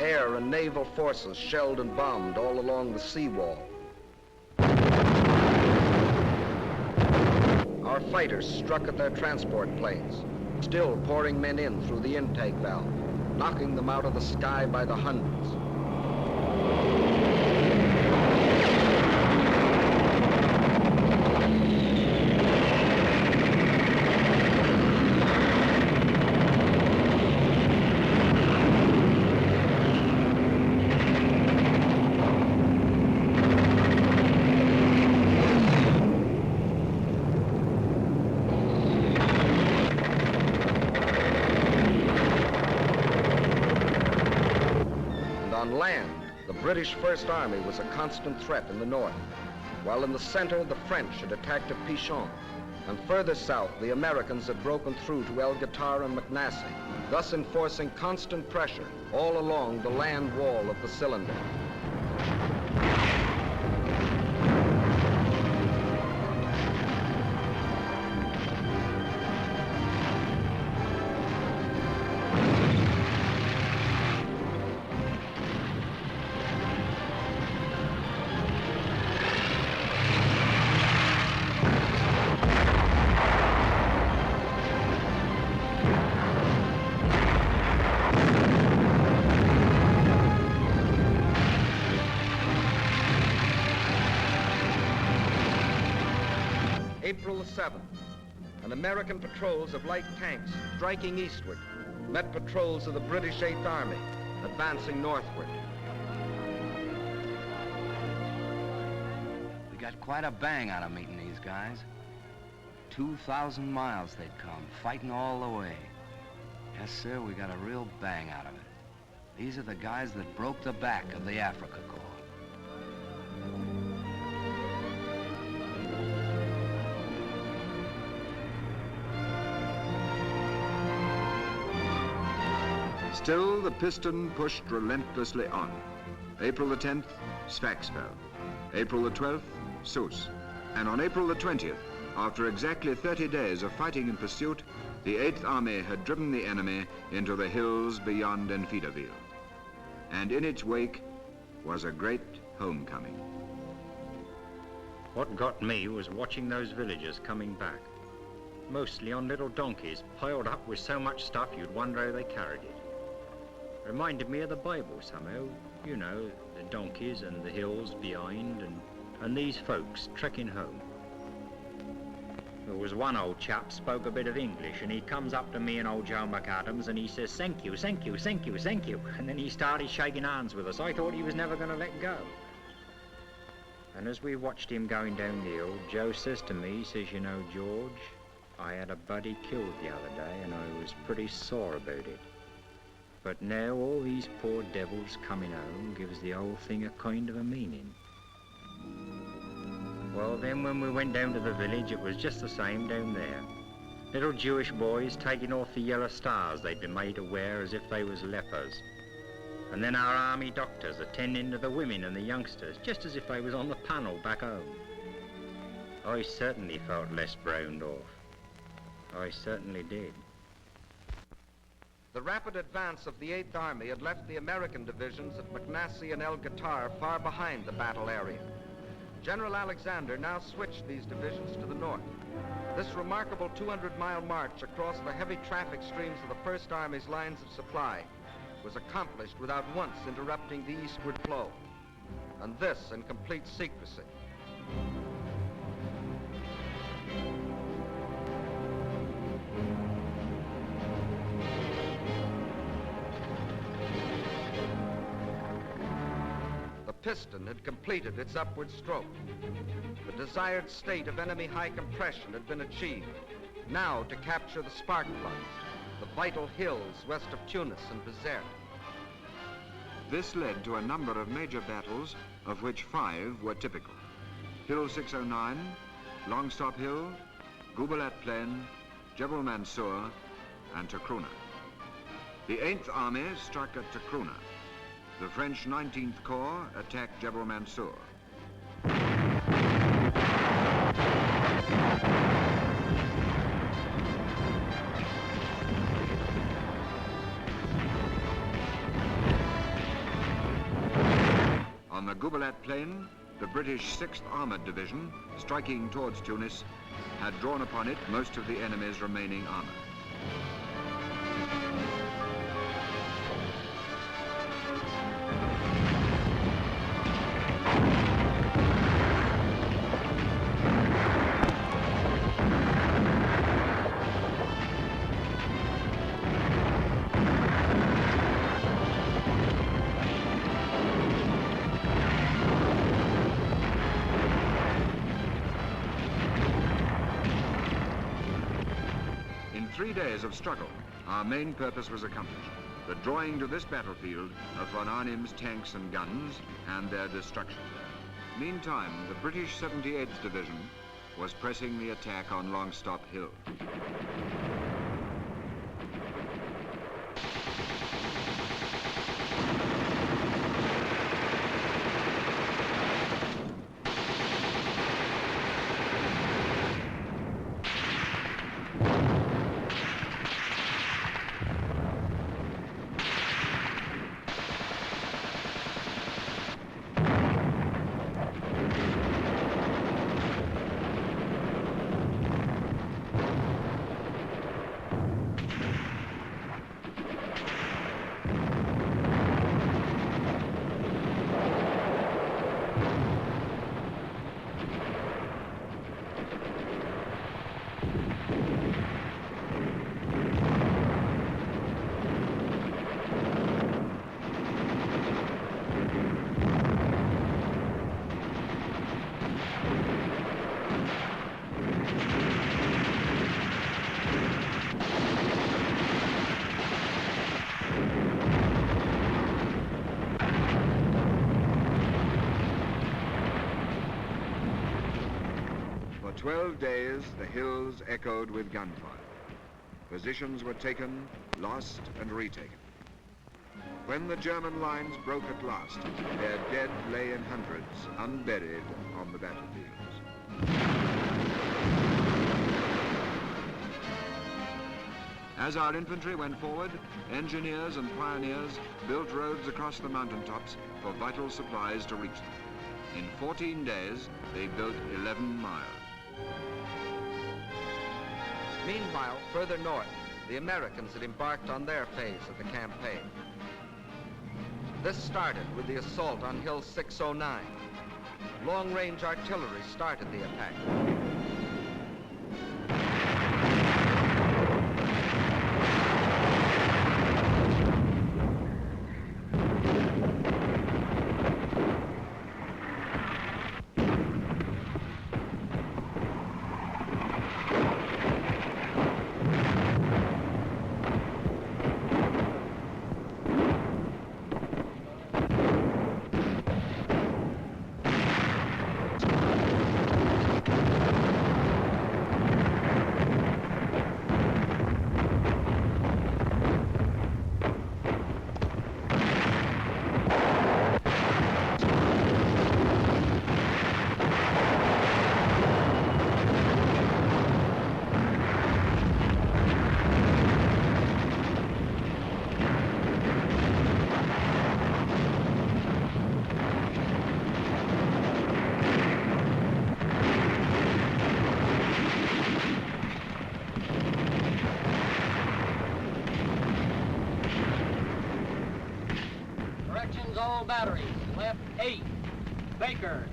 Air and naval forces shelled and bombed all along the seawall. Our fighters struck at their transport planes, still pouring men in through the intake valve, knocking them out of the sky by the hundreds. On land, the British First Army was a constant threat in the north, while in the center, the French had attacked at Pichon, and further south, the Americans had broken through to El Guitar and McNassy, thus enforcing constant pressure all along the land wall of the cylinder. April the 7th, and American patrols of light tanks striking eastward met patrols of the British 8th Army advancing northward. We got quite a bang out of meeting these guys. 2,000 miles they'd come, fighting all the way. Yes, sir, we got a real bang out of it. These are the guys that broke the back of the Africa Corps. Still, the piston pushed relentlessly on. April the 10th, Sfax fell. April the 12th, Sousse. And on April the 20th, after exactly 30 days of fighting in pursuit, the 8th Army had driven the enemy into the hills beyond Enfidaville. And in its wake was a great homecoming. What got me was watching those villagers coming back, mostly on little donkeys piled up with so much stuff you'd wonder how they carried it. Reminded me of the Bible somehow, you know, the donkeys and the hills behind and these folks trekking home. There was one old chap spoke a bit of English, and he comes up to me and old Joe McAdams and he says, "Thank you, thank you, thank you, thank you." And then he started shaking hands with us. I thought he was never going to let go. And as we watched him going down the hill, Joe says to me, he says, "You know, George, I had a buddy killed the other day and I was pretty sore about it. But now all these poor devils coming home gives the whole thing a kind of a meaning." Well, then when we went down to the village, it was just the same down there. Little Jewish boys taking off the yellow stars they'd been made to wear as if they was lepers. And then our army doctors attending to the women and the youngsters, just as if they was on the panel back home. I certainly felt less browned off. I certainly did. The rapid advance of the 8th Army had left the American divisions at McNassie and El Gatar far behind the battle area. General Alexander now switched these divisions to the north. This remarkable 200-mile march across the heavy traffic streams of the First Army's lines of supply was accomplished without once interrupting the eastward flow, and this in complete secrecy. The piston had completed its upward stroke. The desired state of enemy high compression had been achieved. Now to capture the spark plug, the vital hills west of Tunis and Bizerte. This led to a number of major battles, of which 5 were typical. Hill 609, Longstop Hill, Gubalat Plain, Jebel Mansour, and Takruna. The 8th Army struck at Takruna. The French 19th Corps attacked Jebel Mansour. On the Gubalat Plain, the British 6th Armored Division, striking towards Tunis, had drawn upon it most of the enemy's remaining armor. In 3 days of struggle, our main purpose was accomplished, the drawing to this battlefield of von Arnim's tanks and guns and their destruction. Meantime, the British 78th Division was pressing the attack on Longstop Hill. For 12 days, the hills echoed with gunfire. Positions were taken, lost, and retaken. When the German lines broke at last, their dead lay in hundreds, unburied on the battlefields. As our infantry went forward, engineers and pioneers built roads across the mountaintops for vital supplies to reach them. In 14 days, they built 11 miles. Meanwhile, further north, the Americans had embarked on their phase of the campaign. This started with the assault on Hill 609. Long-range artillery started the attack. All batteries, left 8. Baker.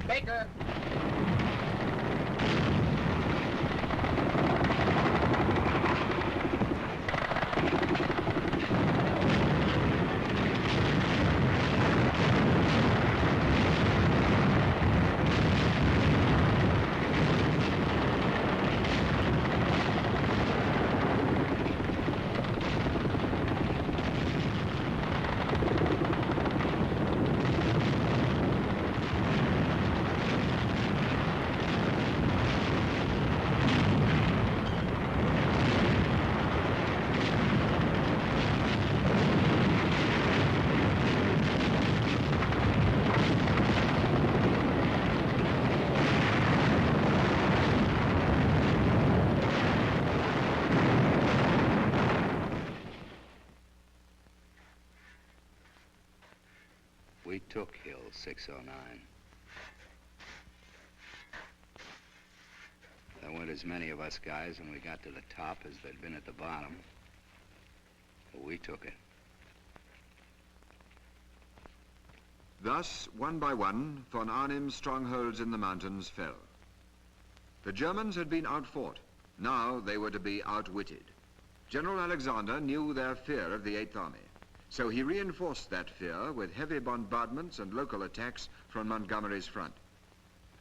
We took Hill 609. There weren't as many of us guys when we got to the top as there'd been at the bottom. But we took it. Thus, one by one, von Arnim's strongholds in the mountains fell. The Germans had been outfought. Now they were to be outwitted. General Alexander knew their fear of the Eighth Army. So he reinforced that fear with heavy bombardments and local attacks from Montgomery's front.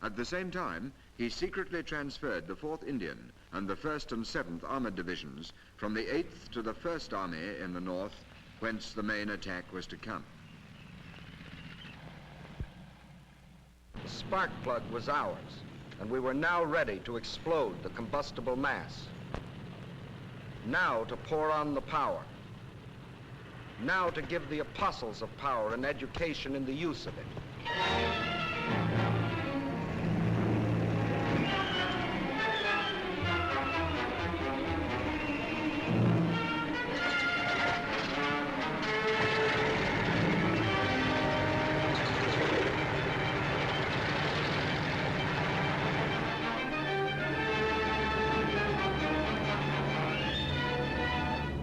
At the same time, he secretly transferred the 4th Indian and the 1st and 7th Armored Divisions from the 8th to the 1st Army in the north, whence the main attack was to come. The spark plug was ours, and we were now ready to explode the combustible mass. Now to pour on the power. Now to give the apostles of power an education in the use of it.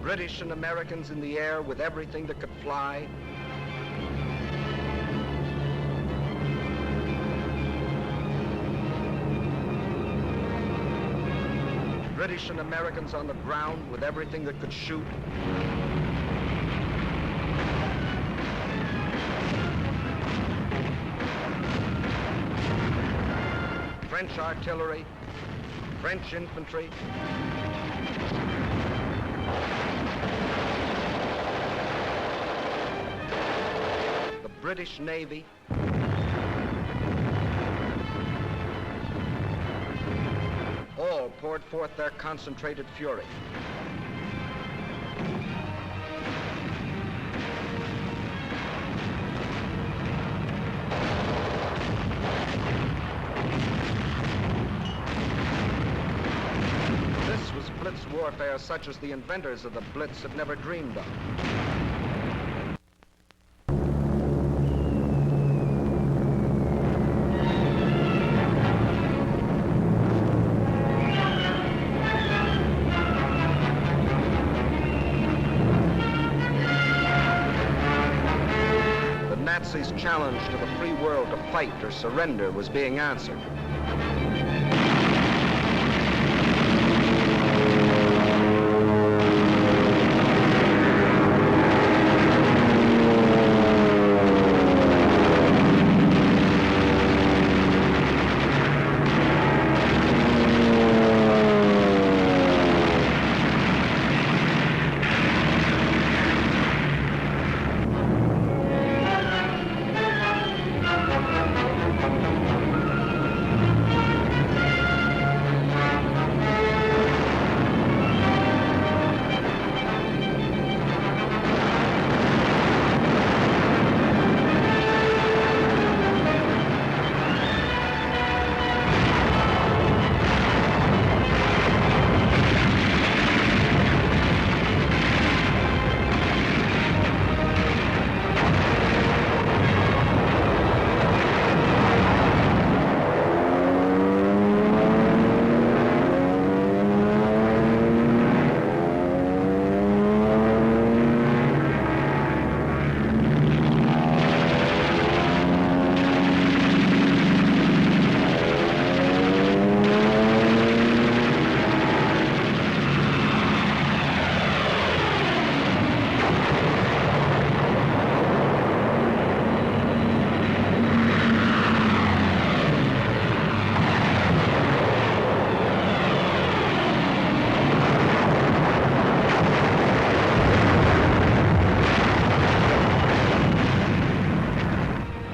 British and Americans in the air with everything that could fly. British and Americans on the ground with everything that could shoot. French artillery, French infantry. The British Navy. poured forth their concentrated fury. This was blitz warfare such as the inventors of the blitz had never dreamed of. Nazis' challenge to the free world to fight or surrender was being answered.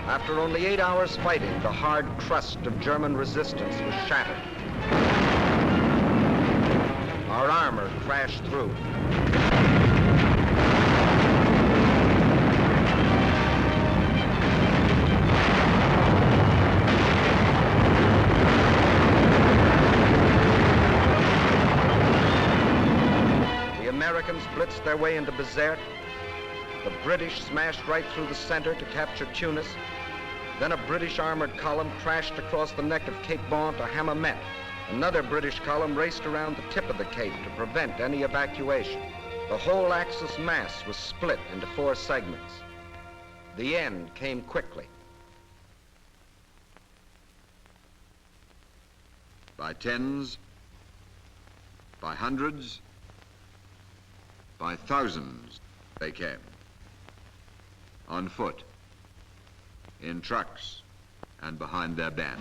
After only 8 hours fighting, the hard crust of German resistance was shattered. Our armor crashed through. The Americans blitzed their way into Bizerte. The British smashed right through the center to capture Tunis. Then a British armored column crashed across the neck of Cape Bon to Hammamet. Another British column raced around the tip of the cape to prevent any evacuation. The whole Axis mass was split into 4 segments. The end came quickly. By tens, by hundreds, by thousands, they came. On foot, in trucks, and behind their bands.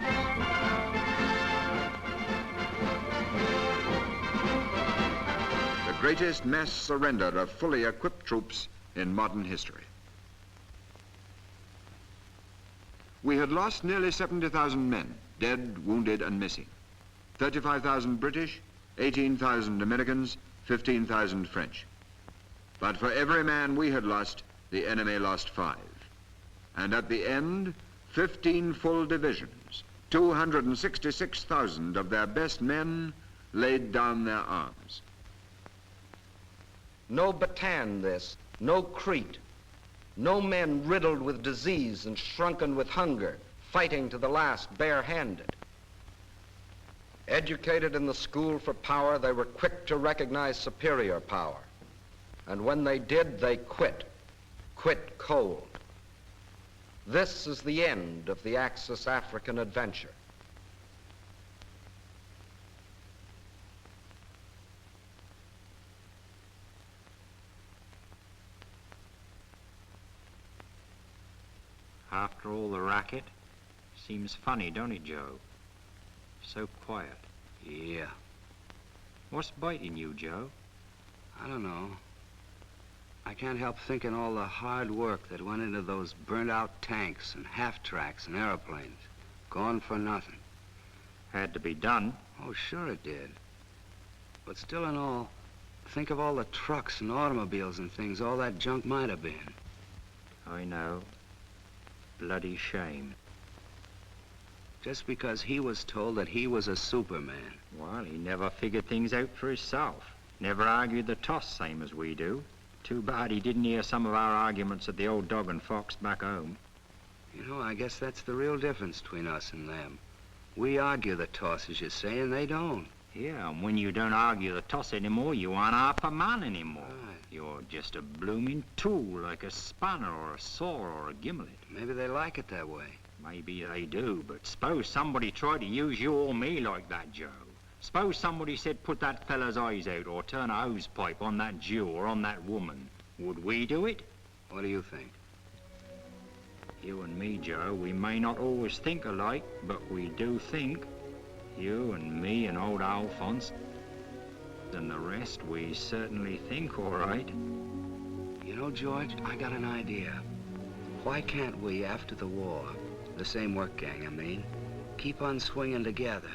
The greatest mass surrender of fully equipped troops in modern history. We had lost nearly 70,000 men, dead, wounded, and missing. 35,000 British, 18,000 Americans, 15,000 French. But for every man we had lost, the enemy lost 5. And at the end, 15 full divisions, 266,000 of their best men laid down their arms. No Bataan this, no Crete, no men riddled with disease and shrunken with hunger, fighting to the last barehanded. Educated in the school for power, they were quick to recognize superior power. And when they did, they quit cold. This is the end of the Axis African adventure. After all the racket, seems funny, don't it, Joe? So quiet. Yeah. What's biting you, Joe? I don't know. I can't help thinking all the hard work that went into those burnt-out tanks and half-tracks and airplanes. Gone for nothing. Had to be done. Oh, sure it did. But still in all, think of all the trucks and automobiles and things all that junk might have been. I know. Bloody shame. Just because he was told that he was a Superman. Well, he never figured things out for himself. Never argued the toss same as we do. Too bad he didn't hear some of our arguments at the old Dog and Fox back home. You know, I guess that's the real difference between us and them. We argue the toss, as you say, and they don't. Yeah, and when you don't argue the toss anymore, you aren't half a man anymore. Right. You're just a blooming tool, like a spanner or a saw or a gimlet. Maybe they like it that way. Maybe they do, but suppose somebody tried to use you or me like that, Joe. Suppose somebody said put that fella's eyes out or turn a hose pipe on that Jew or on that woman. Would we do it? What do you think? You and me, Joe, we may not always think alike, but we do think. You and me and old Alphonse and the rest, we certainly think all right. You know, George, I got an idea. Why can't we, after the war, the same work gang, I mean, keep on swinging together?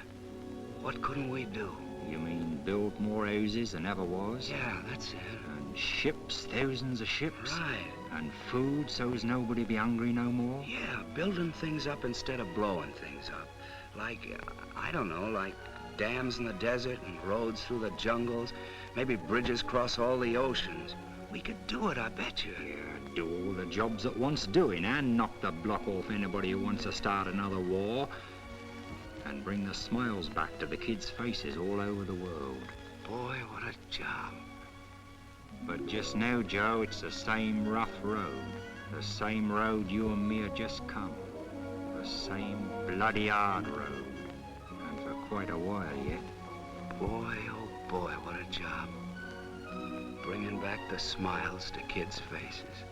What couldn't we do? You mean build more houses than ever was? Yeah, that's it. And ships, thousands of ships? Right. And food so's nobody be hungry no more? Yeah, building things up instead of blowing things up. Like, I don't know, like dams in the desert and roads through the jungles, maybe bridges across all the oceans. We could do it, I bet you. Yeah, do all the jobs at once doing and knock the block off anybody who wants to start another war. And bring the smiles back to the kids' faces all over the world. Boy, what a job. But just now, Joe, it's the same rough road. The same road you and me have just come. The same bloody hard road. And for quite a while yet. Boy, oh boy, what a job. Bringing back the smiles to kids' faces.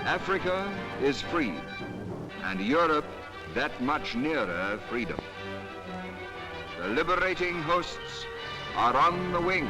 Africa is free, and Europe that much nearer freedom. The liberating hosts are on the wing.